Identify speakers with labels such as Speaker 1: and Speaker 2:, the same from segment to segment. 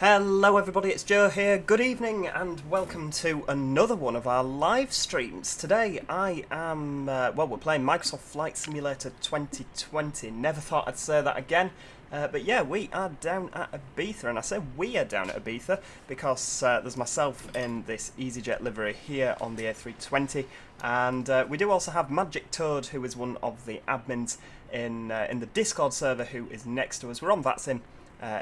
Speaker 1: Hello everybody, it's Joe here. Good evening and welcome to another one of our live streams. Today I am, we're playing Microsoft Flight Simulator 2020. Never thought I'd say that again. But yeah, we are down at Ibiza, and I say we are down at Ibiza because there's myself in this Easyjet livery here on the A320, and we do also have Magic Toad, who is one of the admins in the Discord server, who is next to us. We're on VATSIM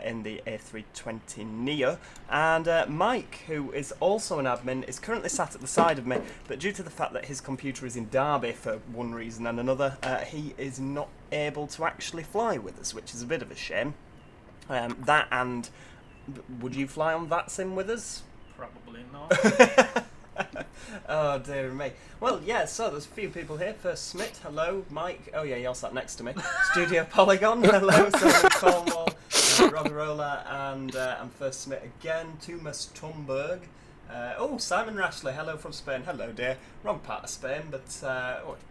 Speaker 1: in the A320 Neo, and Mike, who is also an admin, is currently sat at the side of me, but due to the fact that his computer is in Derby for one reason and another, he is not able to actually fly with us, which is a bit of a shame. That and, would you fly on VATSIM with us?
Speaker 2: Probably not.
Speaker 1: Oh dear me. Well, yeah, so there's a few people here. First Smith, hello. Mike, oh yeah, you're sat next to me. Studio Polygon, hello. Simon Cornwall, Robbie Roller, and First Smith again. Tumas Thunberg. Oh, Simon Rashley, hello from Spain. Hello, dear. Wrong part of Spain, but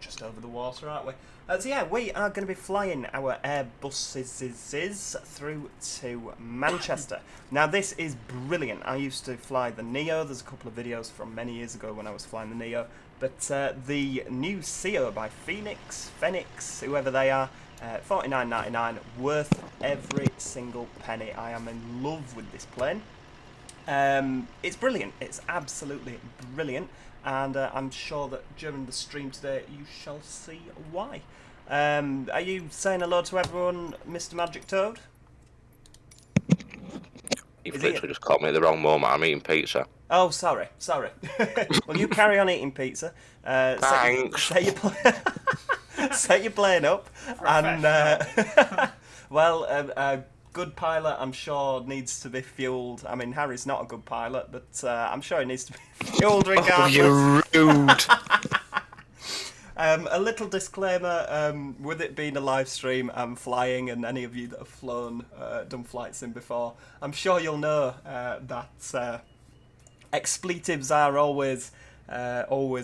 Speaker 1: just over the water, aren't we? So yeah, we are going to be flying our Airbuses through to Manchester. Now this is brilliant. I used to fly the Neo. There's a couple of videos from many years ago when I was flying the Neo. But the new CO by FENIX, whoever they are, $49.99, worth every single penny. I am in love with this plane. It's brilliant. It's absolutely brilliant. And I'm sure that during the stream today you shall see why. Are you saying hello to everyone, Mr. Magic Toad?
Speaker 3: You've literally just caught me at the wrong moment. I'm eating pizza.
Speaker 1: Oh, sorry. Well, you carry on eating pizza.
Speaker 3: Thanks.
Speaker 1: Set your plane up. And, well, a good pilot, I'm sure, needs to be fueled. I mean, Harry's not a good pilot, but I'm sure he needs to be fueled regardless.
Speaker 3: Oh, you're rude.
Speaker 1: A little disclaimer, with it being a live stream, I'm flying, and any of you that have flown, done flight sim before, I'm sure you'll know that expletives are always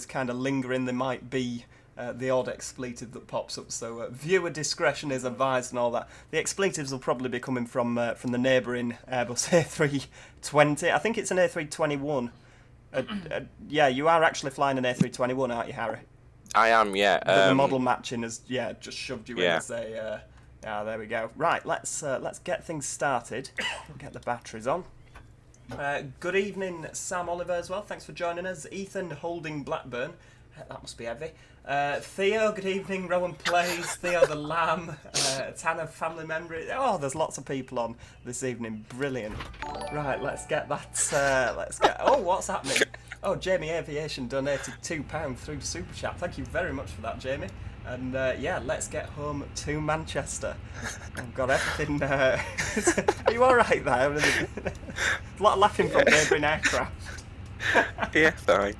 Speaker 1: kind of lingering. There might be the odd expletive that pops up, so viewer discretion is advised and all that. The expletives will probably be coming from the neighbouring Airbus A320. I think it's an A321. Yeah, you are actually flying an A321, aren't you, Harry?
Speaker 3: I am, yeah.
Speaker 1: But the model matching has, just shoved you in as a... there we go. Right, let's get things started. Get the batteries on. Good evening, Sam Oliver as well. Thanks for joining us. Ethan Holding Blackburn. That must be heavy. Theo, good evening. Rowan Plays. Theo the Lamb. Tanner, family member. Oh, there's lots of people on this evening. Brilliant. Right, let's get that. Oh, what's happening? Oh, Jamie Aviation donated £2 through Super Chat. Thank you very much for that, Jamie. And yeah, let's get home to Manchester. I've got everything. Are you all right there? A lot of laughing from neighbouring aircraft.
Speaker 3: Yeah, fine.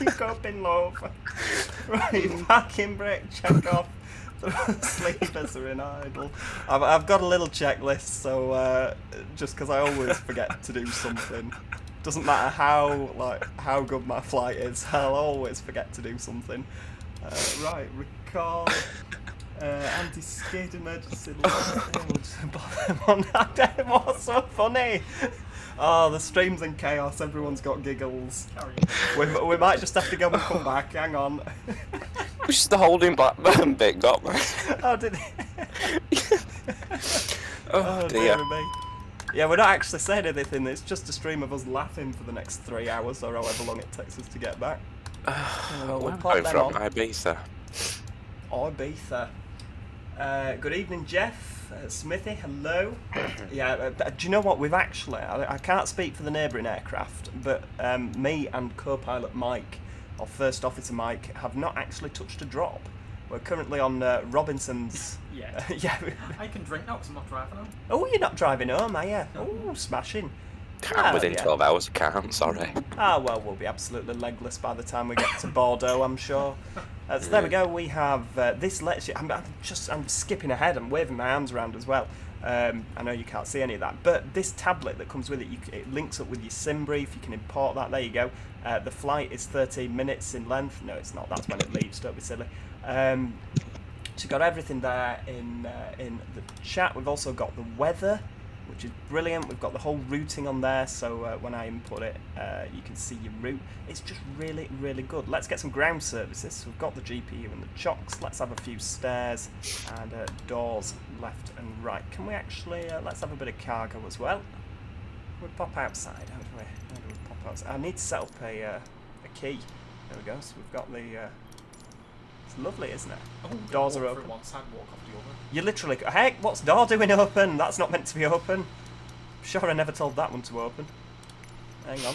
Speaker 1: You go up in love. Right, parking brake, check off. The sleepers are in idle. I've got a little checklist, so just because I always forget to do something. Doesn't matter how good my flight is, I'll always forget to do something. Right, record. Anti-skid emergency light. What's so funny? Oh, the stream's in chaos. Everyone's got giggles. We might just have to go and come back. Hang on.
Speaker 3: Just the holding Blackburn bit got me.
Speaker 1: Oh, did it? Oh dear me. Yeah, we're not actually saying anything. It's just a stream of us laughing for the next 3 hours or however long it takes us to get back.
Speaker 3: We'll going from Ibiza.
Speaker 1: Ibiza. Good evening, Jeff. Smithy, hello. Yeah, do you know what? We've actually, I can't speak for the neighbouring aircraft, but me and co-pilot Mike, or First Officer Mike, have not actually touched a drop. We're currently on Robinson's...
Speaker 2: Yeah.
Speaker 1: Yeah.
Speaker 2: I can drink now because I'm not driving home.
Speaker 1: Oh, you're not driving home, are you? Oh, smashing.
Speaker 3: Can't within 12 hours, I can't, sorry.
Speaker 1: Ah, well, we'll be absolutely legless by the time we get to Bordeaux, I'm sure. So there we go, we have this lecture. I'm skipping ahead, I'm waving my arms around as well. I know you can't see any of that, but this tablet that comes with it, it links up with your sim brief. You can import that, there you go. The flight is 13 minutes in length. No, it's not, that's when it leaves, don't be silly. So you've got everything there in the chat. We've also got the weather, which is brilliant. We've got the whole routing on there, so when I input it, you can see your route. It's just really, really good. Let's get some ground services. So we've got the GPU and the chocks. Let's have a few stairs and doors left and right. Can we actually, let's have a bit of cargo as well. We pop outside, how do we pop outside? I need to set up a key. There we go, so we've got the, it's lovely, isn't it?
Speaker 2: Oh,
Speaker 1: Doors are
Speaker 2: walk
Speaker 1: open.
Speaker 2: through one side, walk off the other.
Speaker 1: You literally, hey, what's door doing open? That's not meant to be open. Sure, I never told that one to open. Hang on.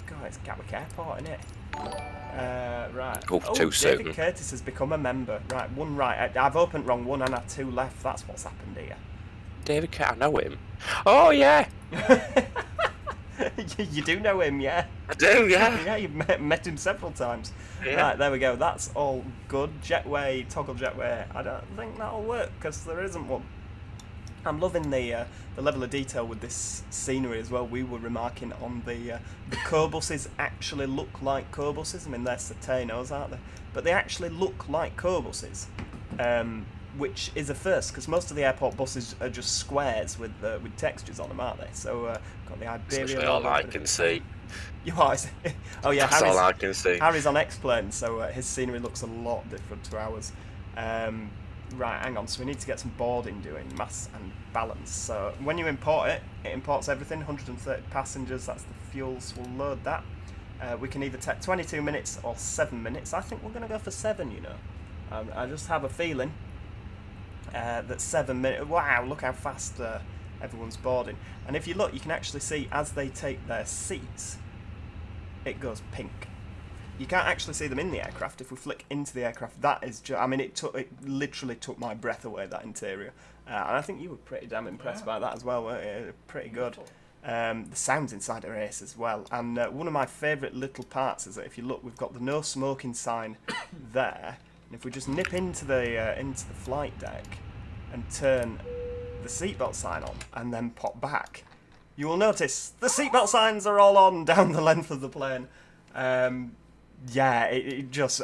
Speaker 1: God, it's Gatwick Airport, isn't it? Right.
Speaker 3: Oh, too soon.
Speaker 1: David Curtis has become a member. Right, one right. I've opened wrong one and I had two left. That's what's happened here.
Speaker 3: David Cat, I know him. Oh, yeah.
Speaker 1: You do know him, yeah?
Speaker 3: I do, yeah.
Speaker 1: Yeah, you've met him several times.
Speaker 3: Yeah.
Speaker 1: Right, there we go. That's all good. Jetway, toggle jetway. I don't think that'll work because there isn't one. I'm loving the level of detail with this scenery as well. We were remarking on the co-buses actually look like co-buses. I mean, they're Cetanos, aren't they? But they actually look like co-buses, which is a first because most of the airport buses are just squares with textures on them, aren't they? So got the Iberia.
Speaker 3: That's literally all I can see.
Speaker 1: You are? Oh yeah,
Speaker 3: That's all I can see.
Speaker 1: Harry's on X-Plane, so his scenery looks a lot different to ours. Right, hang on, so we need to get some boarding doing, mass and balance. So when you import it, it imports everything, 130 passengers, that's the fuel, so we'll load that. We can either take 22 minutes or 7 minutes. I think we're going to go for 7, you know. I just have a feeling that 7 minutes, wow, look how fast everyone's boarding. And if you look, you can actually see as they take their seats, it goes pink. You can't actually see them in the aircraft. If we flick into the aircraft, that is just, I mean, it literally took my breath away, that interior. And I think you were pretty damn impressed by that as well, weren't you? Pretty good. The sounds inside are ace as well. And one of my favourite little parts is that if you look, we've got the no smoking sign there. And if we just nip into the flight deck and turn the seatbelt sign on and then pop back, you will notice the seatbelt signs are all on down the length of the plane. Yeah, it just,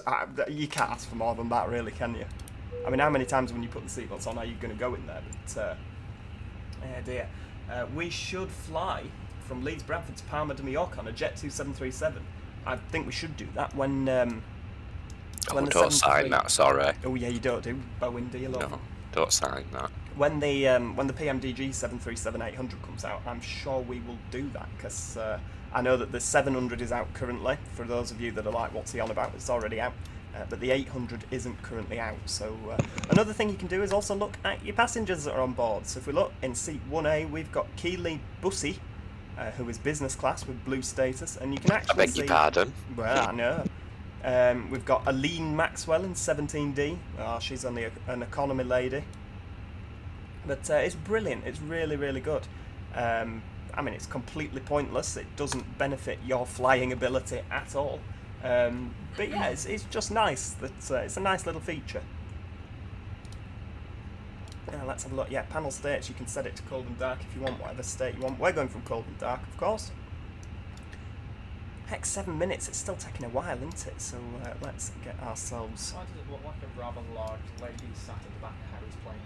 Speaker 1: you can't ask for more than that, really, can you? I mean, how many times when you put the seatbelts on are you going to go in there? But, yeah, dear. We should fly from Leeds Bradford to Palma de Mallorca on a Jet 2737. I think we should do that when
Speaker 3: Oh, don't sign that, sorry.
Speaker 1: Oh yeah, you don't do Boeing, do you, love?
Speaker 3: No, don't sign that.
Speaker 1: When the PMDG 737-800 comes out, I'm sure we will do that because I know that the 700 is out currently. For those of you that are like, what's he on about? It's already out. But the 800 isn't currently out. So another thing you can do is also look at your passengers that are on board. So if we look in seat 1A, we've got Keeley Bussey, who is business class with blue status, and you can actually
Speaker 3: I beg your pardon.
Speaker 1: Well, I know. We've got Aline Maxwell in 17D. Oh, she's on an economy lady. But it's brilliant. It's really, really good. I mean, it's completely pointless. It doesn't benefit your flying ability at all. But yeah, it's just nice. That it's a nice little feature. Let's have a look. Yeah, panel states, you can set it to cold and dark if you want, whatever state you want. We're going from cold and dark, of course. Heck, 7 minutes, it's still taking a while, isn't it? So let's get ourselves...
Speaker 2: Why does it look like a rather large lady sat at the back of Harry's plane?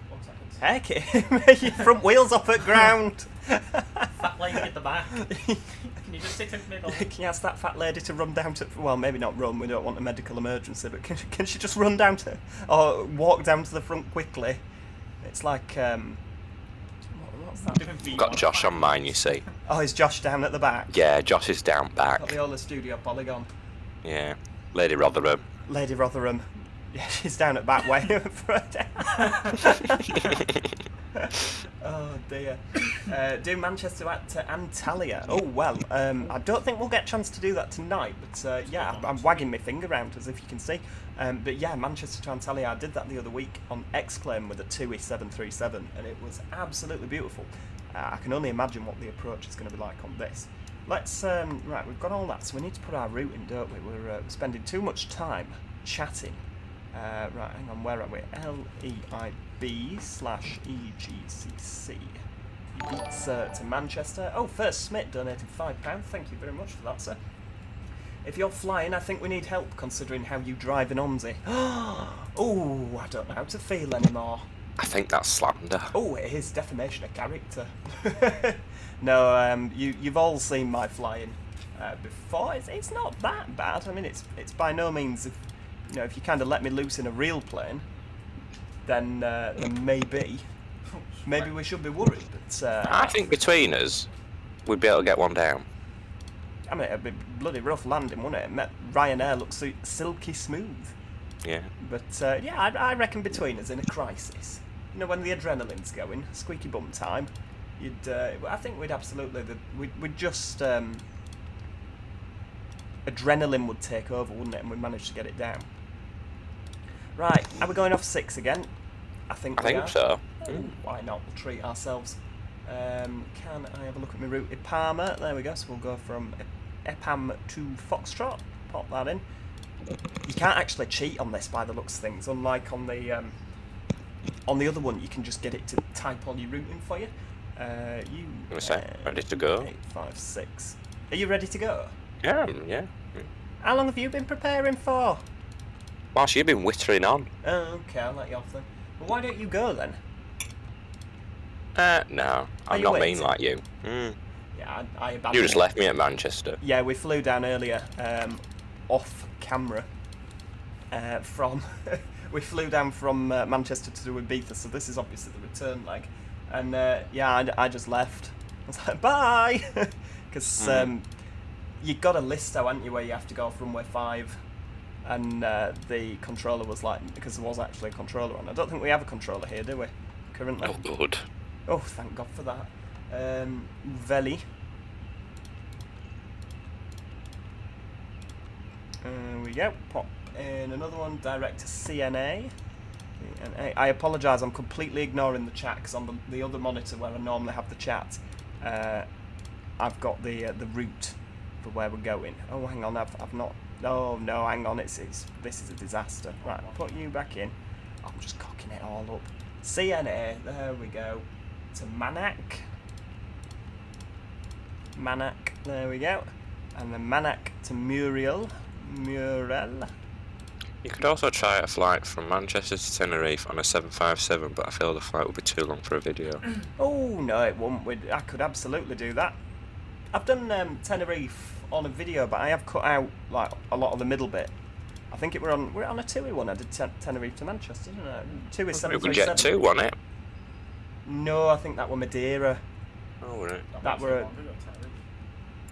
Speaker 2: 1 second.
Speaker 1: Heck, your front wheels off at ground!
Speaker 2: Fat lady at the back. Can you just sit in the middle?
Speaker 1: Can you ask that fat lady to run down to... Well, maybe not run, we don't want a medical emergency, but can she just run down to... Or walk down to the front quickly? It's like... what's that?
Speaker 3: Got Josh on mine, you see.
Speaker 1: Oh, is Josh down at the back?
Speaker 3: Yeah, Josh is down back.
Speaker 1: Got the Ola Studio Polygon.
Speaker 3: Yeah. Lady Rotherham.
Speaker 1: Lady Rotherham. Yeah, she's down at back way for a Oh dear. Do Manchester to Antalya. Oh well, I don't think we'll get a chance to do that tonight, but yeah, I'm wagging my finger around as if you can see. But yeah, Manchester to Antalya, I did that the other week on X-Plane with a TUI 737, and it was absolutely beautiful. I can only imagine what the approach is going to be like on this. Let's, right, we've got all that, so we need to put our route in, don't we? We're spending too much time chatting. Right, hang on, where are we? LEIB/EGCC. Ibiza to Manchester. Oh, First Smith donated £5. Thank you very much for that, sir. If you're flying, I think we need help, considering how you drive an Omzi. Oh, I don't know how to feel anymore.
Speaker 3: I think that's slander.
Speaker 1: Oh, it is defamation of character. No, you've all seen my flying before. It's not that bad. I mean, it's by no means. If you kind of let me loose in a real plane, then maybe we should be worried. But
Speaker 3: I think between us, we'd be able to get one down.
Speaker 1: I mean, it'd be bloody rough landing, wouldn't it? Ryanair looks silky smooth.
Speaker 3: Yeah.
Speaker 1: But yeah, I reckon between us in a crisis, when the adrenaline's going, squeaky bum time, I think we'd absolutely, we'd just, adrenaline would take over, wouldn't it? And we'd manage to get it down. Right, are we going off 6 again? I think
Speaker 3: so.
Speaker 1: Ooh, why not? We'll treat ourselves. Can I have a look at my route? Ipama, there we go. So we'll go from Epam to Foxtrot. Pop that in. You can't actually cheat on this by the looks of things, unlike on the other one. You can just get it to type all your routing for you.
Speaker 3: Ready to go?
Speaker 1: 856. Are you ready to go?
Speaker 3: Yeah.
Speaker 1: How long have you been preparing for?
Speaker 3: Whilst you've been whittering on.
Speaker 1: Oh, okay, I'll let you off then. Well, why don't you go then?
Speaker 3: No,
Speaker 1: Are
Speaker 3: I'm
Speaker 1: you
Speaker 3: not
Speaker 1: waiting?
Speaker 3: mean like you.
Speaker 1: Yeah, I abandoned
Speaker 3: You just
Speaker 1: it.
Speaker 3: left me at Manchester.
Speaker 1: Yeah, we flew down earlier, off camera. We flew down from Manchester to Ibiza, so this is obviously the return leg. And yeah, I just left. I was like, bye, because you've got a list, haven't you, where you have to go off runway 5. And the controller was like, because there was actually a controller on. I don't think we have a controller here, do we? Currently.
Speaker 3: Oh, good.
Speaker 1: Oh, thank God for that. Veli. There we go. Pop in another one, direct to CNA. I apologise, I'm completely ignoring the chat, because on the other monitor where I normally have the chat, I've got the route for where we're going. Oh, hang on, I've not... Oh, no, hang on, this is a disaster. Right, I'll put you back in. I'm just cocking it all up. CNA, there we go. To Manak, there we go. And then Manak to Muriel.
Speaker 3: You could also try a flight from Manchester to Tenerife on a 757, but I feel the flight would be too long for a video.
Speaker 1: Oh, no, it won't. I could absolutely do that. I've done Tenerife on a video, but I have cut out like a lot of the middle bit. I think we're on a TUI one. I did Tenerife to Manchester, didn't I? TUI 737.
Speaker 3: It was Jet 2, wasn't it?
Speaker 1: No, I think that were Madeira.
Speaker 3: Oh, right.
Speaker 1: That were.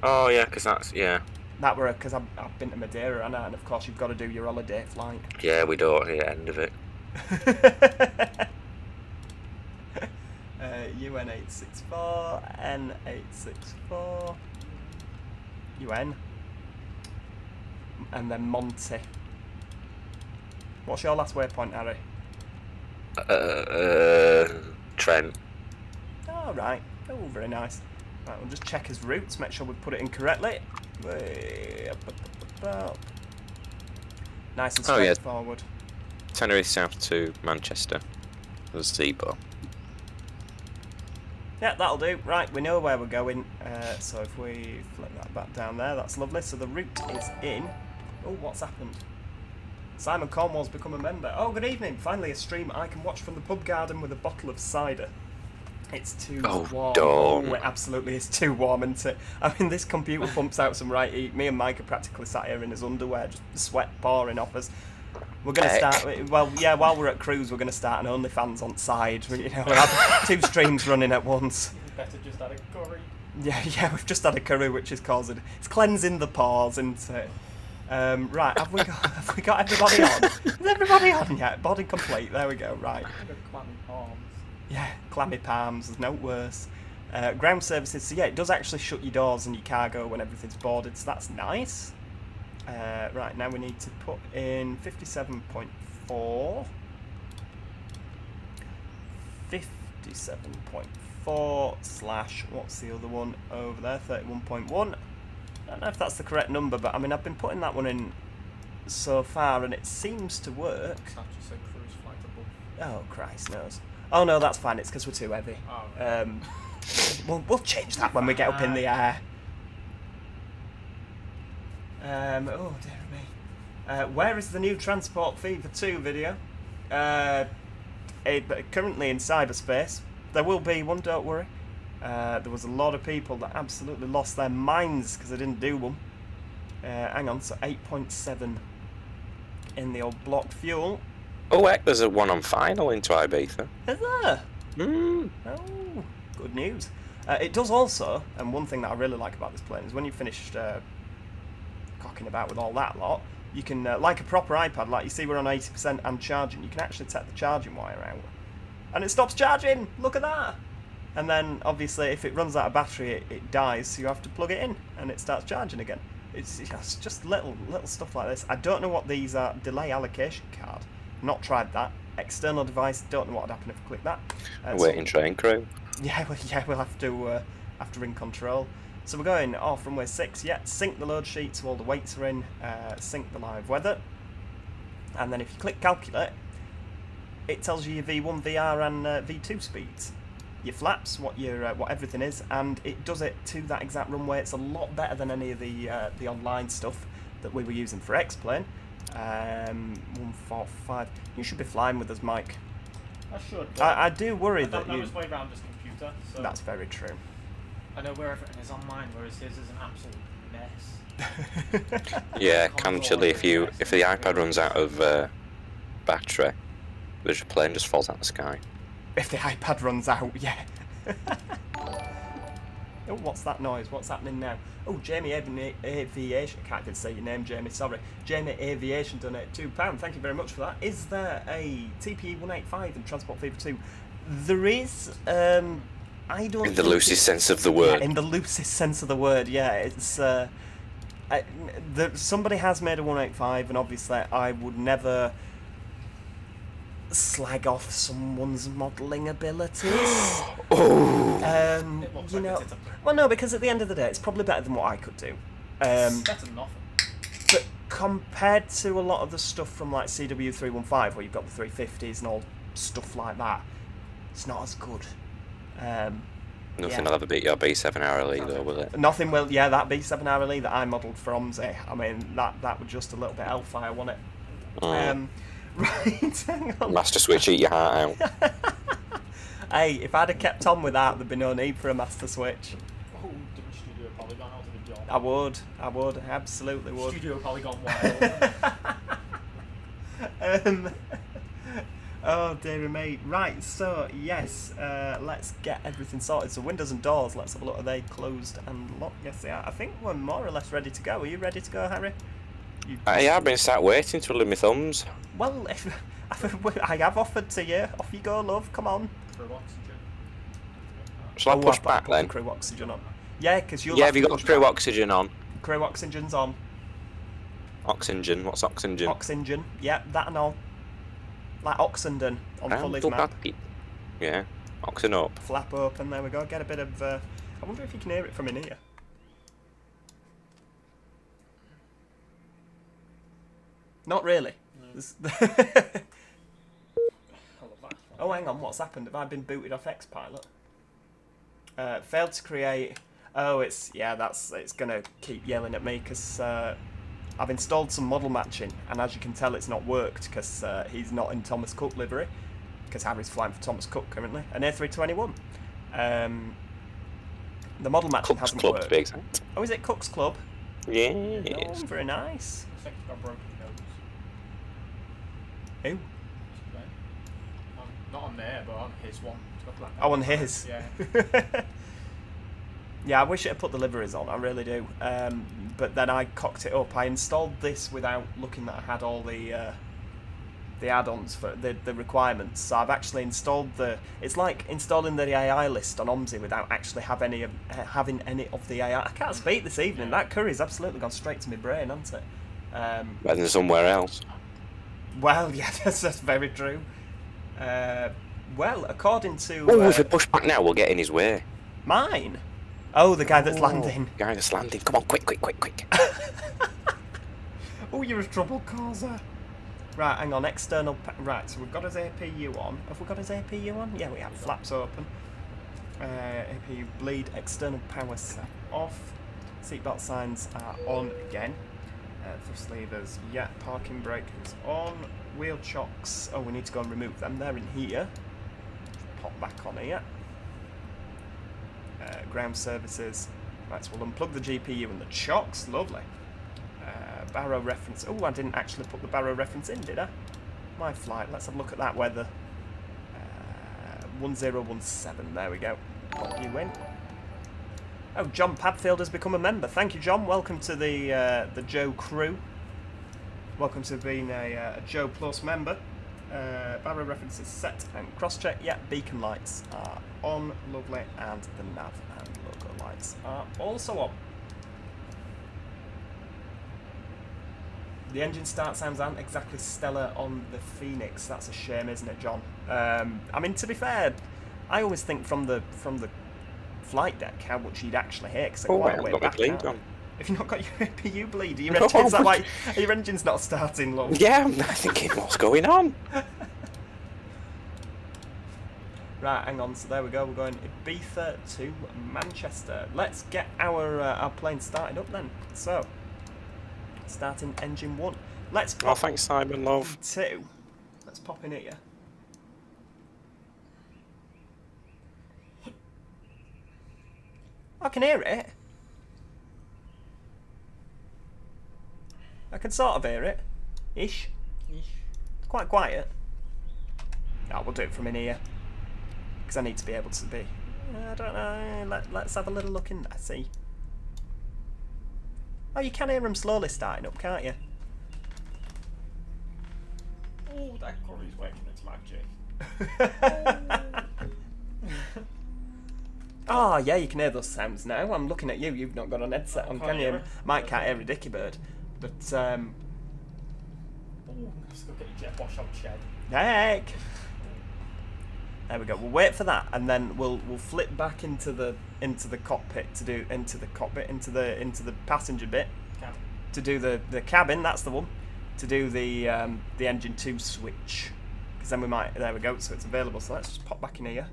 Speaker 3: Oh, yeah, because that's, yeah.
Speaker 1: That were because I've been to Madeira, and of course you've got to do your holiday flight.
Speaker 3: Yeah, we don't hear the end of it.
Speaker 1: UN 864, N 864, UN, and then Monty. What's your last waypoint, Harry?
Speaker 3: Trent.
Speaker 1: Oh, right. Oh, very nice. Right, we'll just check his routes, make sure we put it in correctly. Way up. Nice and straightforward.
Speaker 3: Tenerife south to Manchester. There's Zebo.
Speaker 1: Yeah, that'll do. Right, we know where we're going. So if we flip that back down there, that's lovely. So the route is in. Oh, what's happened? Simon Cornwall's become a member. Oh, good evening. Finally a stream I can watch from the pub garden with a bottle of cider. It's too warm.
Speaker 3: Don't.
Speaker 1: Oh, it absolutely is too warm, isn't it? I mean, this computer pumps out some right heat. Me and Mike are practically sat here in his underwear, just sweat pouring off us. We're going to start, well, yeah, while we're at cruise, we're going to start an OnlyFans on side. We'll have 2 streams running at once.
Speaker 2: You better just add a curry.
Speaker 1: Yeah, we've just had a curry, which is causing, it's cleansing the pores, isn't it? Right, have we got everybody on? Is everybody on yet? Body complete, there we go, right.
Speaker 2: Clammy palms.
Speaker 1: Yeah, clammy palms, there's no worse. Ground services, so yeah, it does actually shut your doors and your cargo when everything's boarded, so that's nice. Right, now we need to put in 57.4. 57.4 slash, what's the other one over there, 31.1. I don't know if that's the correct number, but I mean, I've been putting that one in so far, and it seems to work.
Speaker 2: That just said cruise flight above.
Speaker 1: Oh, Christ knows. Oh, no, that's fine, it's because we're too heavy.
Speaker 2: Oh, right.
Speaker 1: We'll change that when we get up in the air. Oh, dear me. Where is the new transport fee for 2 video? currently in cyberspace. There will be one, don't worry. There was a lot of people that absolutely lost their minds because I didn't do one. Hang on, so 8.7 in the old blocked fuel.
Speaker 3: Oh heck, there's a one on final into Ibiza.
Speaker 1: Is there?
Speaker 3: Mm.
Speaker 1: Oh, good news. It does also, and one thing that I really like about this plane is when you finished cocking about with all that lot, you can, like a proper iPad, like you see we're on 80% and charging, you can actually take the charging wire out. And it stops charging! Look at that! And then, obviously, if it runs out of battery, it dies, so you have to plug it in, and it starts charging again. It's just little stuff like this. I don't know what these are. Delay allocation card. Not tried that. External device, don't know what would happen if I click that.
Speaker 3: Waiting train crew.
Speaker 1: Yeah, we'll have to ring control. So we're going off runway 6, yeah, sync the load sheet so all the weights are in, sync the live weather, and then if you click calculate, it tells you your V1, VR and V2 speeds, your flaps, what everything is, and it does it to that exact runway. It's a lot better than any of the online stuff that we were using for X-Plane. 145, you should be flying with us, Mike.
Speaker 2: I should.
Speaker 1: I do worry that
Speaker 2: I was way around his computer. So
Speaker 1: That's very true.
Speaker 2: I know where everything is on mine, whereas his is an absolute mess.
Speaker 3: Yeah, actually, if the iPad runs out of battery, the plane just falls out of the sky.
Speaker 1: If the iPad runs out, yeah. Oh, what's that noise? What's happening now? Oh, Jamie Aviation. I can't even say your name, Jamie. Sorry. Jamie Aviation donated £2. Thank you very much for that. Is there a TPE 185 in Transport Fever 2? There is. I don't.
Speaker 3: In the loosest sense of the word.
Speaker 1: Yeah, in the loosest sense of the word. Yeah, it's. Somebody has made a 185, and obviously I would never slag off someone's modelling abilities.
Speaker 2: It looks
Speaker 1: You
Speaker 2: like
Speaker 1: know,
Speaker 2: it's a
Speaker 1: well, no, because at the end of the day, it's probably better than what I could do.
Speaker 2: better than nothing.
Speaker 1: But compared to a lot of the stuff from like CW315, where you've got the 350s and all stuff like that, it's not as good.
Speaker 3: Nothing will ever beat your B7 hourly though, will it?
Speaker 1: Nothing will. Yeah, that B7 hourly that I modelled for OMSI. I mean, that was just a little bit hellfire, wasn't it? Right, hang on.
Speaker 3: Master Switch, eat your heart out.
Speaker 1: Hey, if I'd have kept on with that, there'd be no need for a master switch.
Speaker 2: Oh, didn't Studio Polygon out of the job?
Speaker 1: I would, absolutely would.
Speaker 2: Studio Polygon wild.
Speaker 1: Oh dear me. Right, so yes, let's get everything sorted. So windows and doors, let's have a look. Are they closed and locked? Yes they are. I think we're more or less ready to go. Are you ready to go, Harry?
Speaker 3: I've been sat waiting, twiddling my thumbs.
Speaker 1: Well, I have offered to you. Off you go, love. Come on.
Speaker 2: For oxygen.
Speaker 3: Shall I push
Speaker 1: I've
Speaker 3: back
Speaker 1: put
Speaker 3: then?
Speaker 1: the crew oxygen on. Yeah, because you'll
Speaker 3: Yeah,
Speaker 1: have
Speaker 3: have you
Speaker 1: to
Speaker 3: got
Speaker 1: push
Speaker 3: crew
Speaker 1: back.
Speaker 3: oxygen on?
Speaker 1: Crew oxygen's on.
Speaker 3: Oxygen, what's oxygen?
Speaker 1: Oxygen. Yeah, that and all. Like Oxenden on Fully's map.
Speaker 3: Yeah, oxen up.
Speaker 1: Flap open, there we go. Get a bit of. I wonder if you can hear it from in here. Not really.
Speaker 2: No. I love that.
Speaker 1: Oh, hang on. What's happened? Have I been booted off Xpilot? Failed to create. Oh, it's gonna keep yelling at me because I've installed some model matching, and as you can tell, it's not worked because he's not in Thomas Cook livery. Because Harry's flying for Thomas Cook currently, an A321. The model matching
Speaker 3: Cook's
Speaker 1: hasn't
Speaker 3: Club
Speaker 1: worked.
Speaker 3: to be exact.
Speaker 1: Oh, is it Cook's Club?
Speaker 3: Yes.
Speaker 1: Oh, very nice.
Speaker 2: I think he's got a broken nose.
Speaker 1: Who?
Speaker 2: Not on there, but on his one. He's got black
Speaker 1: Oh, on
Speaker 2: nose.
Speaker 1: his.
Speaker 2: Yeah.
Speaker 1: Yeah, I wish it had put the liveries on, I really do. But then I cocked it up. I installed this without looking that I had all the add-ons for the requirements. So I've actually installed it's like installing the AI list on OMSI without actually having any of the AI. I can't speak this evening. That curry's absolutely gone straight to my brain, hasn't it?
Speaker 3: Better than somewhere else.
Speaker 1: Well, yeah, that's very true. Well, according to
Speaker 3: Oh, if we push back now, we'll get in his way.
Speaker 1: mine. Oh, the guy that's landing.
Speaker 3: Guy that's landing. Come on, quick.
Speaker 1: Oh, you're a trouble causer. Right, hang on, external... Right, so we've got his APU on. Have we got his APU on? Yeah, we have. Flaps open. APU bleed, external power set off. Seatbelt signs are on again. Thrust levers, yeah. Parking brake is on. Wheel chocks. Oh, we need to go and remove them. They're in here. Pop back on here. Ground services. Right, so we'll unplug the GPU and the chocks. Lovely. Barrow reference. Oh, I didn't actually put the barrow reference in, did I? My flight. Let's have a look at that weather. 1017. There we go. Pop you in. Oh, John Padfield has become a member. Thank you, John. Welcome to the Joe crew. Welcome to being a Joe Plus member. Barrow references set and cross-check. Yeah, beacon lights are on. Lovely. And the nav and logo lights are also on. The engine start sounds aren't exactly stellar on the Phoenix. That's a shame, isn't it, John? I mean, to be fair, I always think from the flight deck how much you'd actually hear, because they're quite a way back now. If you've not got your APU bleed, your engine's like, your engine's not starting, love.
Speaker 3: Yeah, I'm thinking, what's going on?
Speaker 1: Right, hang on. So there we go. We're going Ibiza to Manchester. Let's get our plane started up then. So, starting engine 1. Let's pop.
Speaker 3: Oh, thanks, Simon, love.
Speaker 1: 2. Let's pop in here. I can hear it. I can sort of hear it. Ish. It's quite quiet. Oh, we'll do it from in here. Because I need to be able to be... I don't know. Let's have a little look in there. See. Oh, you can hear them slowly starting up, can't you?
Speaker 2: Oh, that curry's working its magic.
Speaker 1: Oh, yeah, you can hear those sounds now. I'm looking at you. You've not got an headset on, can you? Mike can't hear a dicky bird. But,
Speaker 2: Oh, let's go get your jet wash out shed.
Speaker 1: heck! There we go. We'll wait for that, and then we'll flip back into the cockpit to do into the passenger bit
Speaker 2: Cabin.
Speaker 1: to do the cabin. That's the one. To do the engine 2 switch, because then we might. There we go. So it's available. So let's just pop back in here.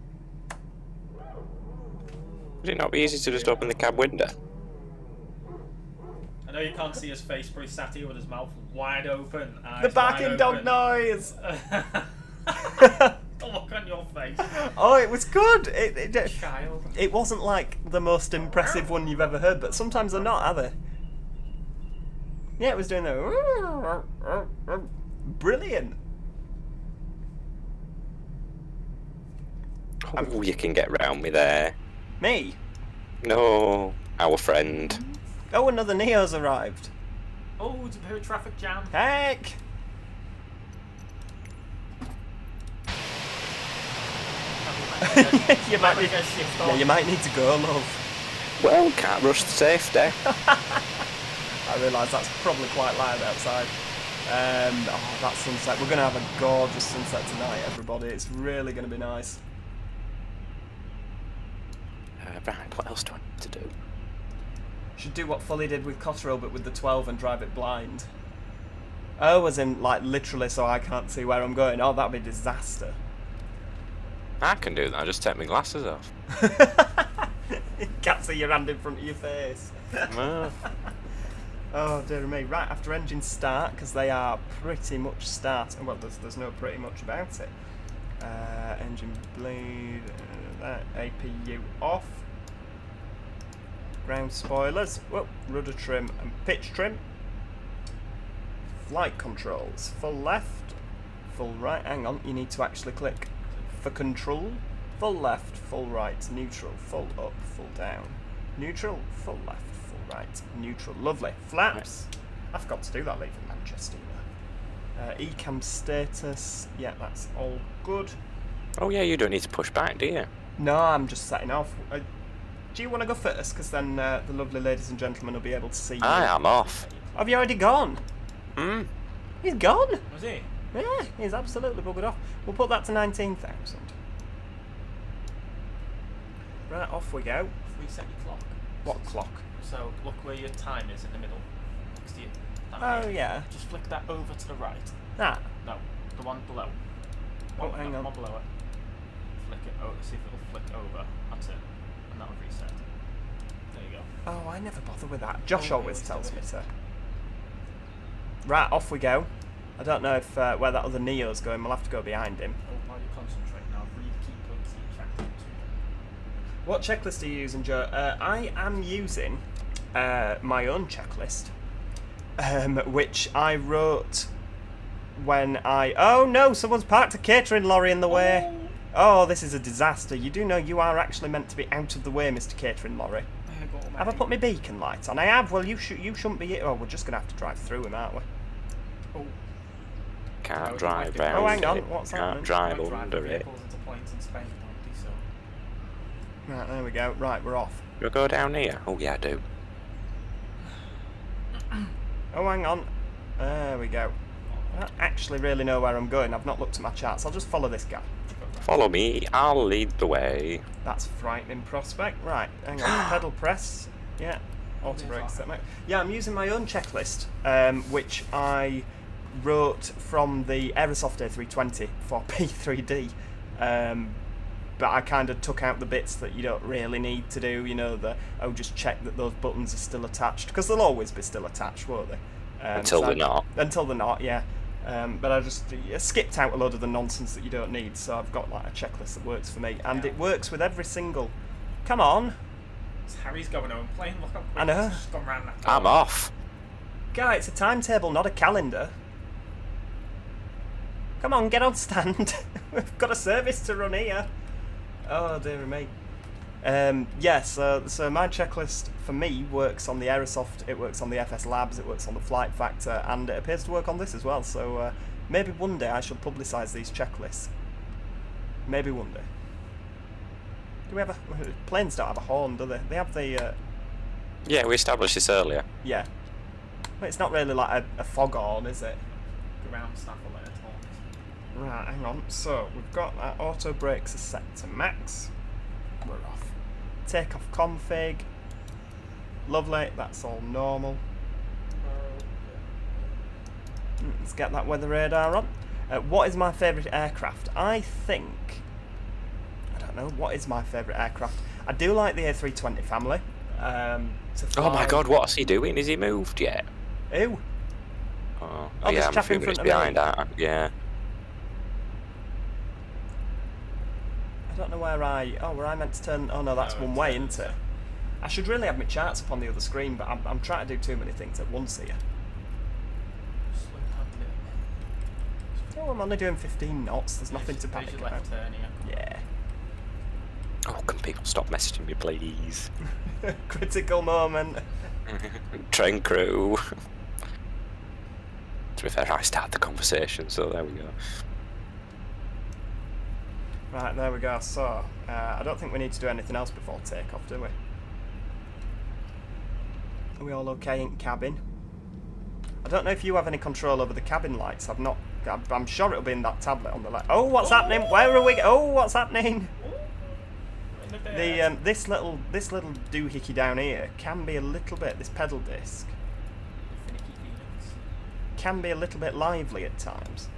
Speaker 3: Would it not be easy to just open the cab window?
Speaker 2: I know you can't see his face, but he's sat here with his mouth wide open.
Speaker 1: The barking dog noise.
Speaker 2: The look on your face.
Speaker 1: Oh, it was good.
Speaker 2: Child.
Speaker 1: It wasn't like the most impressive one you've ever heard, but sometimes they're not, are they? Yeah, it was doing the... Brilliant.
Speaker 3: Oh, you can get round me there.
Speaker 1: Me?
Speaker 3: No, our friend.
Speaker 1: Oh, another Neo's arrived.
Speaker 2: Oh, it's a bit of a traffic jam.
Speaker 1: Heck! you might need, yeah, you might need to go, love.
Speaker 3: Well, can't rush the safety.
Speaker 1: I realise that's probably quite loud outside. Oh, that sunset. We're going to have a gorgeous sunset tonight, everybody. It's really going to be nice.
Speaker 3: Right, what else do I need to do?
Speaker 1: Should do what Folly did with Cotterill, but with the 12 and drive it blind. Oh, as in, like, literally, so I can't see where I'm going. Oh, that'd be a disaster.
Speaker 3: I can do that, just take my glasses off.
Speaker 1: You can't see your hand in front of your face.
Speaker 3: No.
Speaker 1: Oh, dear me. Right, after engine start, because they are pretty much start. Well, there's no pretty much about it. Engine bleed, APU off. Ground spoilers. Whoa, rudder trim and pitch trim. Flight controls. Full left, full right. Hang on, you need to actually click for control. Full left, full right, neutral, full up, full down. Neutral, full left, full right, neutral. Lovely. Flaps. I forgot to do that leaving Manchester. Ecam status. Yeah, that's all good.
Speaker 3: Oh yeah, you don't need to push back, do you?
Speaker 1: No, I'm just setting off. Do you want to go first? Because then the lovely ladies and gentlemen will be able to see you.
Speaker 3: I am off.
Speaker 1: Have you already gone?
Speaker 3: Hmm?
Speaker 1: He's gone?
Speaker 2: Was he?
Speaker 1: Yeah, he's absolutely buggered off. We'll put that to 19,000. Right, off we go.
Speaker 2: Reset your clock.
Speaker 1: What clock?
Speaker 2: So look where your time is in the middle. Next to you.
Speaker 1: Oh, yeah.
Speaker 2: Just flick that over to the right.
Speaker 1: That?
Speaker 2: No, the one below.
Speaker 1: Oh, hang on.
Speaker 2: One below it. Flick it over. See if it'll flick over. That's it. And that'll reset. There you go.
Speaker 1: Oh, I never bother with that. Josh always tells me to. Right, off we go. I don't know if where that other Neo's going. We'll have to go behind him.
Speaker 2: Oh, while you're concentrating, I'll read key points each chapter to
Speaker 1: What checklist are you using, Joe? I am using my own checklist, which I wrote when I... Oh no, someone's parked a catering lorry in the way. Oh, this is a disaster. You do know you are actually meant to be out of the way, Mr. Catering lorry. Have I put my beacon lights on? I have. Well, you shouldn't be... Oh, we're just going to have to drive through him, aren't we?
Speaker 2: Oh.
Speaker 3: Can't drive round
Speaker 1: Oh, hang on.
Speaker 3: it.
Speaker 1: What's
Speaker 3: Can't
Speaker 1: happening?
Speaker 3: drive
Speaker 2: Don't
Speaker 3: under it.
Speaker 2: vehicles into planes in Spain, don't they, so...
Speaker 1: Right, there we go. Right, we're off.
Speaker 3: You'll go down here? Oh yeah, I do.
Speaker 1: Oh, hang on. There we go. I don't actually really know where I'm going. I've not looked at my charts. I'll just follow this guy.
Speaker 3: Follow me, I'll lead the way.
Speaker 1: That's a frightening prospect. Right, hang on. Pedal press. Yeah. Auto brake set. Yeah, I'm using my own checklist, which I wrote from the Aerosoft A320 for P3D. But I kind of took out the bits that you don't really need to do. You know, just check that those buttons are still attached, because they'll always be still attached, won't they?
Speaker 3: Until they're not.
Speaker 1: Until they're not, yeah. But I just skipped out a load of the nonsense that you don't need, so I've got like a checklist that works for me, and it works with every single... Come on!
Speaker 2: It's Harry's going home plane, look how quick
Speaker 1: I know.
Speaker 2: it's just gone round that
Speaker 3: I'm
Speaker 2: corner.
Speaker 3: off.
Speaker 1: Guy, it's a timetable, not a calendar. Come on, get on stand. We've got a service to run here. Oh, dear me. Yeah, so my checklist for me works on the Aerosoft, it works on the FS Labs, it works on the Flight Factor, and it appears to work on this as well. So maybe one day I should publicise these checklists. Maybe one day. Do we have a... Planes don't have a horn, do they? They have the...
Speaker 3: Yeah, we established this earlier.
Speaker 1: Yeah. But it's not really like a foghorn, is it?
Speaker 2: Ground staff will let it talk.
Speaker 1: Right, hang on. So, we've got our auto brakes are set to max. We're off. Takeoff config. Lovely, that's all normal. Let's get that weather radar on. What is my favourite aircraft? I think... I don't know, what is my favourite aircraft? I do like the A320 family. To fly.
Speaker 3: Oh my god, what's he doing? Is he moved yet?
Speaker 1: Who?
Speaker 3: Oh,
Speaker 1: Oh,
Speaker 3: yeah,
Speaker 1: this
Speaker 3: I'm a
Speaker 1: chap
Speaker 3: few
Speaker 1: in
Speaker 3: minutes
Speaker 1: front of me.
Speaker 3: behind that. Yeah.
Speaker 1: I don't know where where I meant to turn... Oh no, that's one way, isn't it? I should really have my charts up on the other screen, but I'm trying to do too many things at once here.
Speaker 2: Slow down a bit.
Speaker 1: Oh, I'm only doing 15 knots. There's nothing to
Speaker 2: There's
Speaker 1: panic
Speaker 2: your
Speaker 1: about.
Speaker 2: left turn here.
Speaker 1: Yeah.
Speaker 3: Oh, can people stop messaging me, please?
Speaker 1: Critical moment.
Speaker 3: Train crew. To be fair, I started the conversation, so there we go.
Speaker 1: Right, there we go. So, I don't think we need to do anything else before takeoff, do we? Are we all okay in cabin? I don't know if you have any control over the cabin lights. I'm sure it'll be in that tablet on the left. Oh, what's happening? Where are we? Oh, what's happening? This little doohickey down here can be a little bit. This pedal disc
Speaker 2: Finicky feelings.
Speaker 1: can be a little bit lively at times.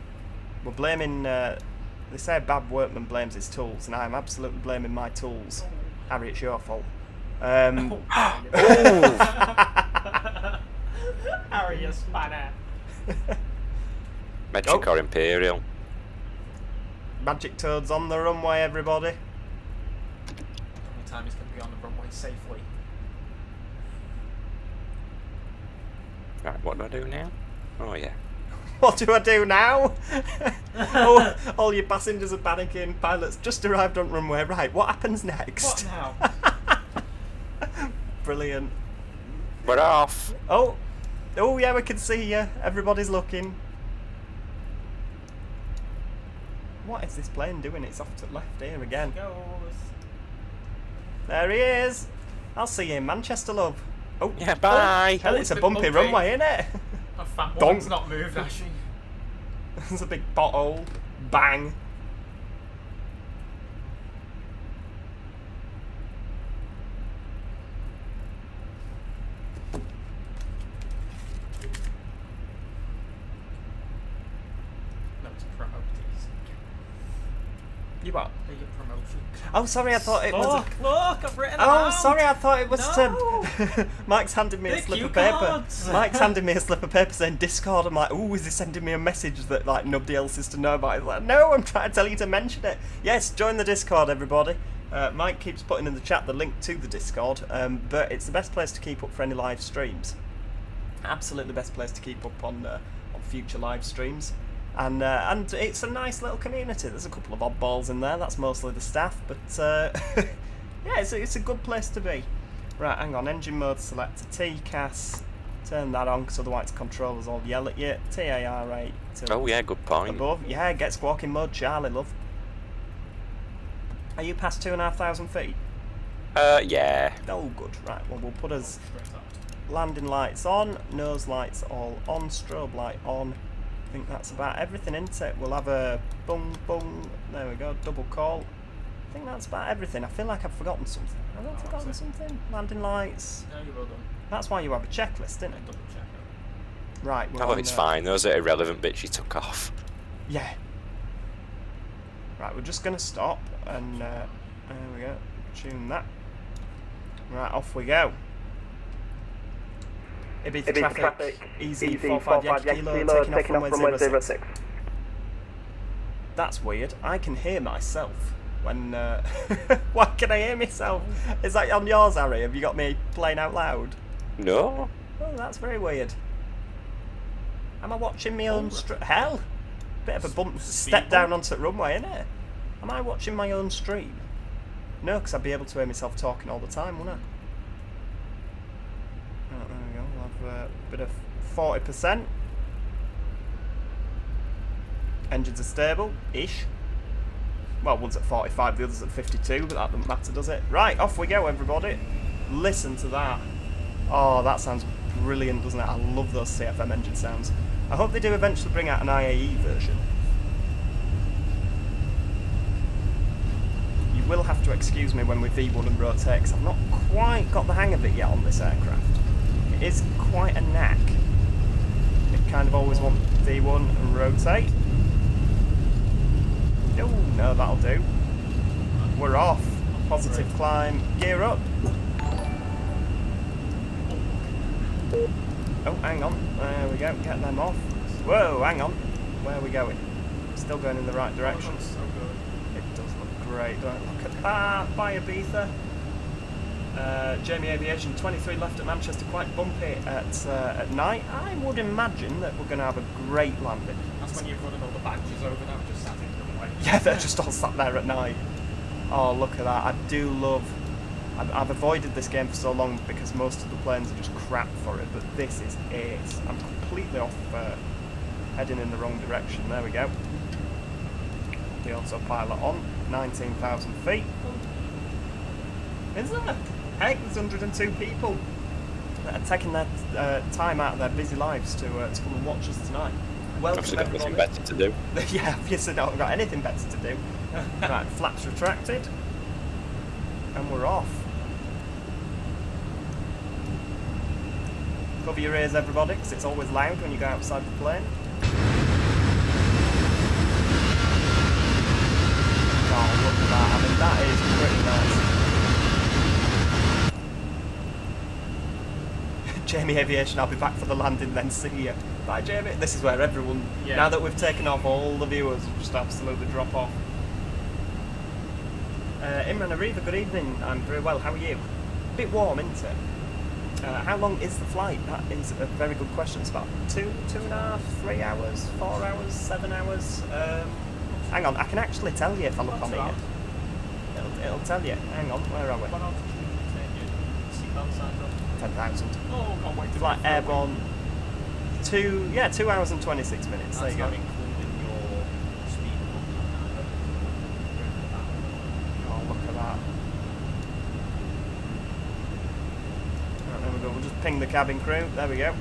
Speaker 1: We're blaming. They say a bad workman blames his tools, and I'm absolutely blaming my tools. Harry, it's your fault.
Speaker 2: Oh. Harry, you spanner.
Speaker 3: Metric or Imperial?
Speaker 1: Magic Toad's on the runway, everybody.
Speaker 2: Only time he's going to be on the runway safely.
Speaker 3: Right, what do I do now? Oh yeah.
Speaker 1: What do I do now? Oh, all your passengers are panicking. Pilots just arrived on runway. Right, what happens next?
Speaker 2: What now?
Speaker 1: Brilliant.
Speaker 3: We're off.
Speaker 1: Oh, yeah, we can see you. Everybody's looking. What is this plane doing? It's off to the left here again.
Speaker 2: Goes.
Speaker 1: There he is. I'll see you in Manchester, love. Oh,
Speaker 3: Yeah, bye.
Speaker 1: Hell, it's a
Speaker 2: Bit
Speaker 1: bumpy
Speaker 2: bumpy.
Speaker 1: runway, isn't it?
Speaker 2: A fat
Speaker 1: Donk.
Speaker 2: one's not moved, has she?
Speaker 1: There's a big pothole. Bang.
Speaker 2: No, it's promotees.
Speaker 1: You what?
Speaker 2: Your promotion.
Speaker 1: Oh, sorry, I thought it was.
Speaker 2: Look, I've written
Speaker 1: Oh,
Speaker 2: out.
Speaker 1: sorry, I thought it was
Speaker 2: No.
Speaker 1: to. Mike's handed me a
Speaker 2: The
Speaker 1: slip
Speaker 2: cue
Speaker 1: of paper.
Speaker 2: cards.
Speaker 1: Mike's handed me a slip of paper saying Discord. I'm like, ooh, is he sending me a message that like nobody else is to know about? He's like, no, I'm trying to tell you to mention it. Yes, join the Discord, everybody. Mike keeps putting in the chat the link to the Discord, but it's the best place to keep up for any live streams. Absolutely best place to keep up on future live streams. And it's a nice little community. There's a couple of oddballs in there. That's mostly the staff, but yeah, it's a good place to be. Right, hang on. Engine mode selector. TCAS. Turn that on, because otherwise controllers all yell at you. TAR8.
Speaker 3: Oh yeah, good point.
Speaker 1: Above. Yeah, get squawking mode, Charlie, love. Are you past 2,500 feet?
Speaker 3: Yeah.
Speaker 1: Oh, good. Right, well, we'll put us landing lights on, nose lights all on, strobe light on. I think that's about everything, isn't it? We'll have a bung bung. There we go, double call. I think that's about everything. I feel like I've forgotten something. Have I forgotten something? Landing lights.
Speaker 2: No, you're well done.
Speaker 1: That's why you have a checklist, isn't it?
Speaker 2: Double check it.
Speaker 1: Right.
Speaker 3: Oh, it's fine. Those are irrelevant bits you took off.
Speaker 1: Yeah. Right, we're just going to stop and there we go. Tune that. Right, off we go. Ibiza traffic, easy 45 Yankee Kilo, taking off from runway 06. That's weird. I can hear myself when. Why can I hear myself? Is that on yours, Harry? Have you got me playing out loud?
Speaker 3: No.
Speaker 1: Oh, that's very weird. Am I watching my own hell? Bit of a bump, step down onto the runway, innit? Am I watching my own stream? No, because I'd be able to hear myself talking all the time, wouldn't I? Right, there we go. We'll have a bit of 40%. Engines are stable-ish. Well, one's at 45, the other's at 52, but that doesn't matter, does it? Right, off we go, everybody. Listen to that. Oh, that sounds brilliant, doesn't it? I love those CFM engine sounds. I hope they do eventually bring out an IAE version. You will have to excuse me when we V1 and rotate, because I've not quite got the hang of it yet on this aircraft. It is quite a knack. You kind of always want V1 and rotate. Oh, no, that'll do. We're off. Positive climb. Gear up. Oh, hang on. There we go. Get them off. Whoa, hang on. Where are we going? Still going in the right direction.
Speaker 2: So good.
Speaker 1: It does look great. Don't look at that. Bye, Ibiza. Jamie Aviation, 23 left at Manchester. Quite bumpy at night. I would imagine that we're going to have a great landing.
Speaker 2: That's when you're running all the badges over now, just sat in the runway.
Speaker 1: Yeah, they're just all sat there at night. Oh, look at that. I do love... I've avoided this game for so long because most of the planes are just crap for it, but this is ace. I'm completely off, heading in the wrong direction. There we go. The autopilot on, 19,000 feet. Is there? Heck, there's 102 people that are taking their time out of their busy lives to come and watch us tonight. Welcome,
Speaker 3: Obviously got nothing
Speaker 1: everybody.
Speaker 3: better to do.
Speaker 1: Yeah, obviously not got anything better to do. Right, flaps retracted. And we're off. Cover your ears, everybody, because it's always loud when you go outside the plane. Oh, look at that. I mean, that is pretty nice. Jamie Aviation, I'll be back for the landing then, see you. Bye, Jamie. This is where everyone, now that we've taken off, all the viewers will just absolutely drop off. Imran Ariva, good evening. I'm very well, how are you? A bit warm, isn't it? How long is the flight? That is a very good question. It's about 2.5, 3 hours, 4 hours, 7 hours. Hang on, I can actually tell you if I look on here. It'll tell you. Hang on, where are we? 10,000.
Speaker 2: Oh, can't wait to
Speaker 1: Flight airborne. 2 hours and 26 minutes. There you go.
Speaker 2: Including your speed.
Speaker 1: Oh, look at that. Right, there we go. We'll just ping the cabin crew. There we go.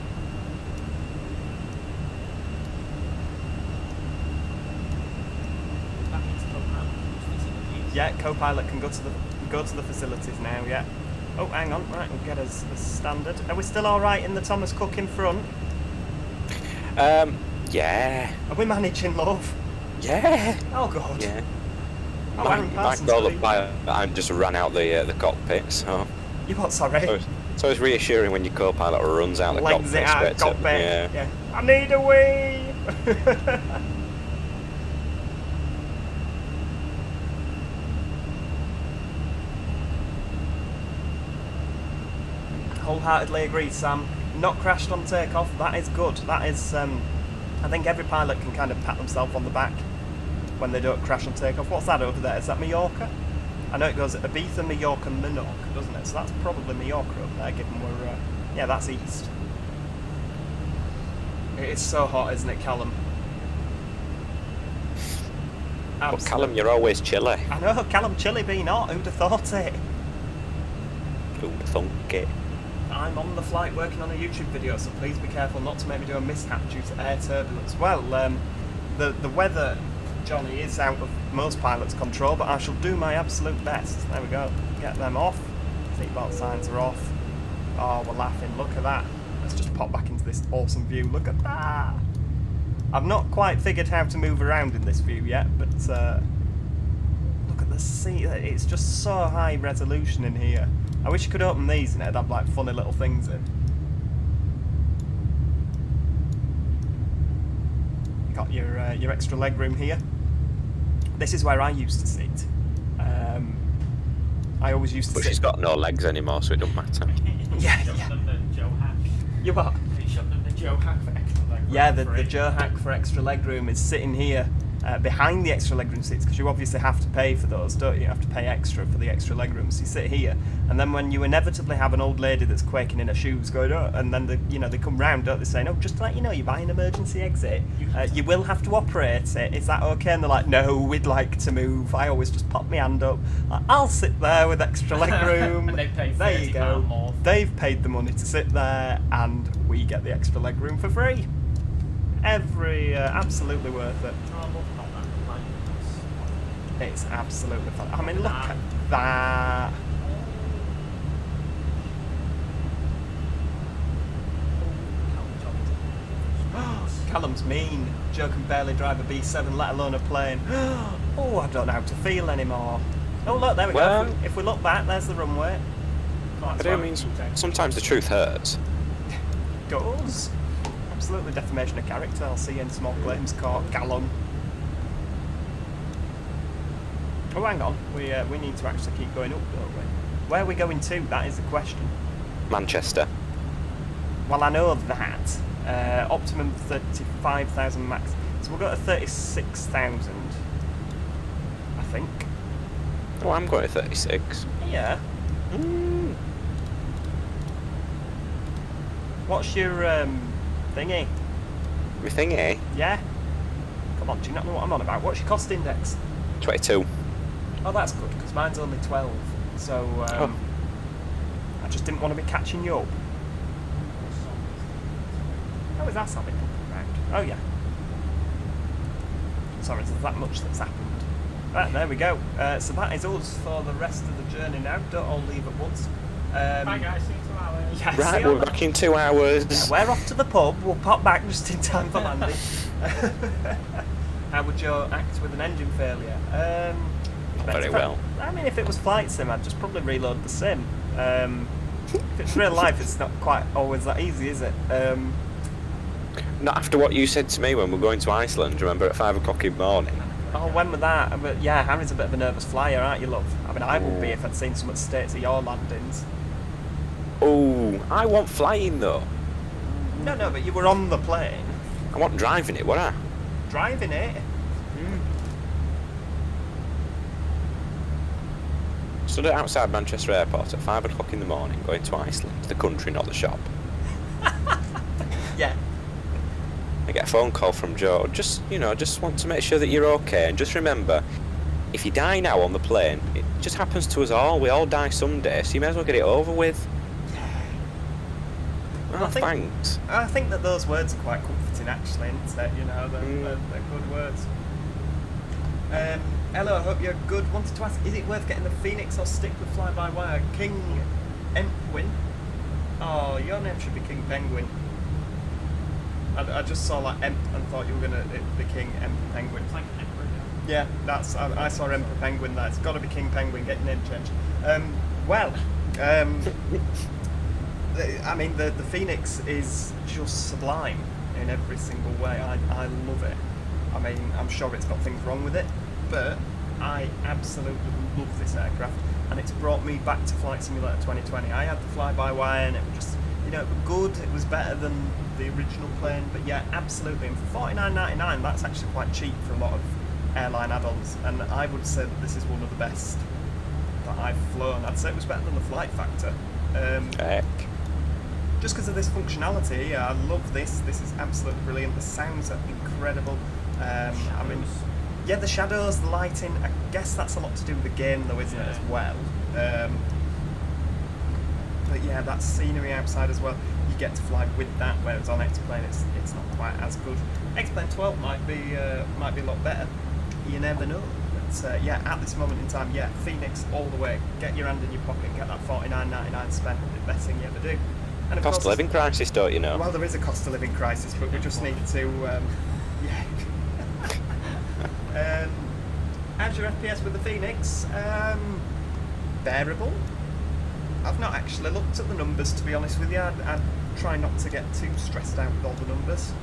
Speaker 2: That means co-pilot.
Speaker 1: Yeah, co-pilot can go to the facilities now. Yeah. Oh, hang on. Right, we'll get us standard. Are we still all right in the Thomas Cook in front?
Speaker 3: Yeah.
Speaker 1: Are we managing, love?
Speaker 3: Yeah.
Speaker 1: Oh, God.
Speaker 3: Yeah.
Speaker 1: Oh, Aaron
Speaker 3: Mike
Speaker 1: Parsons.
Speaker 3: rolled up by and just ran out the cockpit, so...
Speaker 1: You what, sorry?
Speaker 3: So it's reassuring when your co-pilot runs out the
Speaker 1: Legs
Speaker 3: cockpit.
Speaker 1: it out of
Speaker 3: straight to-
Speaker 1: cockpit.
Speaker 3: Yeah.
Speaker 1: I need a wee! Wholeheartedly agree, Sam. Not crashed on takeoff, that is good. That is, I think every pilot can kind of pat themselves on the back when they don't crash on takeoff. What's that over there? Is that Mallorca? I know it goes Ibiza, Mallorca, Minorca, doesn't it? So that's probably Mallorca up there, given we're, yeah, that's east. It is so hot, isn't it, Callum?
Speaker 3: But Callum, you're always chilly.
Speaker 1: I know, Callum chilly being hot, who'd have thought it?
Speaker 3: Who'd thunk it?
Speaker 1: I'm on the flight working on a YouTube video, so please be careful not to make me do a mishap due to air turbulence. Well, the weather, Johnny, is out of most pilots' control, but I shall do my absolute best. There we go. Get them off. Seatbelt signs are off. Oh, we're laughing. Look at that. Let's just pop back into this awesome view. Look at that. I've not quite figured how to move around in this view yet, but look at the sea. It's just so high resolution in here. I wish you could open these and it'd have like funny little things in. Got your extra leg room here. This is where I used to sit. I always used to
Speaker 3: But
Speaker 1: sit.
Speaker 3: she's got no legs anymore, so it don't matter.
Speaker 1: Yeah,
Speaker 2: Shove
Speaker 1: yeah.
Speaker 2: them the Joe hack.
Speaker 1: You what?
Speaker 2: He shoved them the Joe hack for extra leg room.
Speaker 1: Yeah, the
Speaker 2: free.
Speaker 1: Joe hack for extra leg room is sitting here behind the extra leg room seats, because you obviously have to pay for those, don't you? You have to pay extra for the extra leg room. So you sit here, and then when you inevitably have an old lady that's quaking in her shoes going, oh, and then they come round, don't they, saying, oh, just to let you know, you're buying an emergency exit. You will have to operate it. Is that okay? And they're like, no, we'd like to move. I always just pop my hand up. Like, I'll sit there with extra leg room.
Speaker 2: And they pay
Speaker 1: There you go.
Speaker 2: £30 more.
Speaker 1: They've paid the money to sit there, and we get the extra leg room for free. Absolutely worth it.
Speaker 2: Oh, I love how that like,
Speaker 1: It's absolutely fun. I mean, look at that. Callum's mean. Joe can barely drive a B7, let alone a plane. Oh, I don't know how to feel anymore. Oh, look, there we
Speaker 3: Well-
Speaker 1: go. If we look back, there's the runway.
Speaker 3: I do mean sometimes the truth hurts.
Speaker 1: Goes. Absolutely defamation of character. I'll see you in small claims court, Callum. Oh, hang on. We need to actually keep going up, don't we? Where are we going to? That is the question.
Speaker 3: Manchester.
Speaker 1: Well, I know that. Optimum 35,000 max. So we'll go to 36,000, I think.
Speaker 3: Oh, I'm going to 36.
Speaker 1: Yeah. What's your thingy?
Speaker 3: My thingy,
Speaker 1: Yeah? Come on, do you not know what I'm on about? What's your cost index?
Speaker 3: 22.
Speaker 1: Oh, that's good, because mine's only 12. So, I just didn't want to be catching you up. Oh, is that something around? Oh, yeah. Sorry, there's that much that's happened. Right, there we go. So that is us for the rest of the journey now. Don't all leave at once.
Speaker 2: Bye guys, see you 2 hours.
Speaker 1: Yeah,
Speaker 3: Right,
Speaker 1: see
Speaker 3: we're
Speaker 1: you
Speaker 3: back in 2 hours.
Speaker 1: Yeah, we're off to the pub. We'll pop back just in time for landing. How would Joe act with an engine failure?
Speaker 3: Very well.
Speaker 1: I mean, if it was flight sim, I'd just probably reload the sim. If it's real life, it's not quite always that easy, is it?
Speaker 3: Not after what you said to me when we were going to Iceland, remember, at 5 o'clock in the morning.
Speaker 1: Oh, when was that? But yeah, Harry's a bit of a nervous flyer, aren't you, love? I mean, I would be if I'd seen some at states of your landings.
Speaker 3: Oh, I want flying though.
Speaker 1: No, but you were on the plane.
Speaker 3: I want driving it, what I?
Speaker 1: Driving it.
Speaker 3: Stood outside Manchester Airport at 5 o'clock in the morning, going to Iceland, the country, not the shop.
Speaker 1: Yeah.
Speaker 3: I get a phone call from Joe. Just want to make sure that you're okay. And just remember, if you die now on the plane, it just happens to us all. We all die someday, so you may as well get it over with. Oh, thanks.
Speaker 1: I think that those words are quite comforting, actually, isn't it? You know, they're good words. Hello, I hope you're good. Wanted to ask, is it worth getting the FENIX or stick with fly-by-wire? King Empwin? Oh, your name should be King Penguin. I just saw like Emp and thought you were going to be King Emp Penguin.
Speaker 2: It's like an emperor.
Speaker 1: Yeah, I saw Emperor Penguin there. It's got to be King Penguin getting name change. I mean, the FENIX is just sublime in every single way. I love it. I mean, I'm sure it's got things wrong with it, but I absolutely love this aircraft, and it's brought me back to Flight Simulator 2020. I had the fly-by-wire, and it was just, you know, it was good. It was better than the original plane, but yeah, absolutely. And for $49.99, that's actually quite cheap for a lot of airline add-ons, and I would say that this is one of the best that I've flown. I'd say it was better than the Flight Factor.
Speaker 3: Heck.
Speaker 1: Just because of this functionality, I love this. This is absolutely brilliant. The sounds are incredible. I mean, yeah, the shadows, the lighting. I guess that's a lot to do with the game, though, isn't it, as well? But yeah, that scenery outside as well. You get to fly with that, whereas on X-Plane it's not quite as good. X-Plane 12 might be a lot better. You never know. But yeah, at this moment in time, yeah, FENIX all the way. Get your hand in your pocket and get that $49.99 spent. The best thing you ever do. And of
Speaker 3: Cost
Speaker 1: course,
Speaker 3: of living crisis, don't you know?
Speaker 1: well, there is a cost of living crisis, but we just need to, yeah. How's your FPS with the FENIX? Bearable. I've not actually looked at the numbers, to be honest with you. I'd try not to get too stressed out with all the numbers.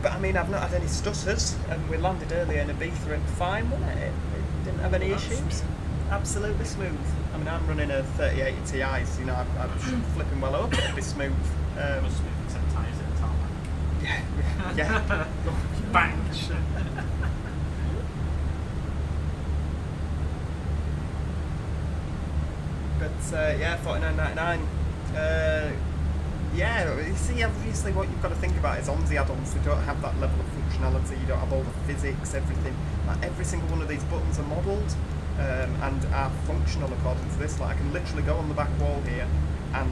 Speaker 1: But I mean, I've not had any stutters, and we landed earlier in Ibiza and fine, wasn't it? It didn't have any issues. Absolutely smooth. I mean, I'm running a 3080 Ti, so you know, I'm flipping well over. It'll be smooth.
Speaker 2: Must smooth except tyres at the tarmac.
Speaker 1: Yeah.
Speaker 2: Bang!
Speaker 1: But yeah, $49.99. Yeah, you see, obviously what you've got to think about is on the add-ons, they don't have that level of functionality, you don't have all the physics, everything. Like, every single one of these buttons are modelled and are functional according to this. Like, I can literally go on the back wall here and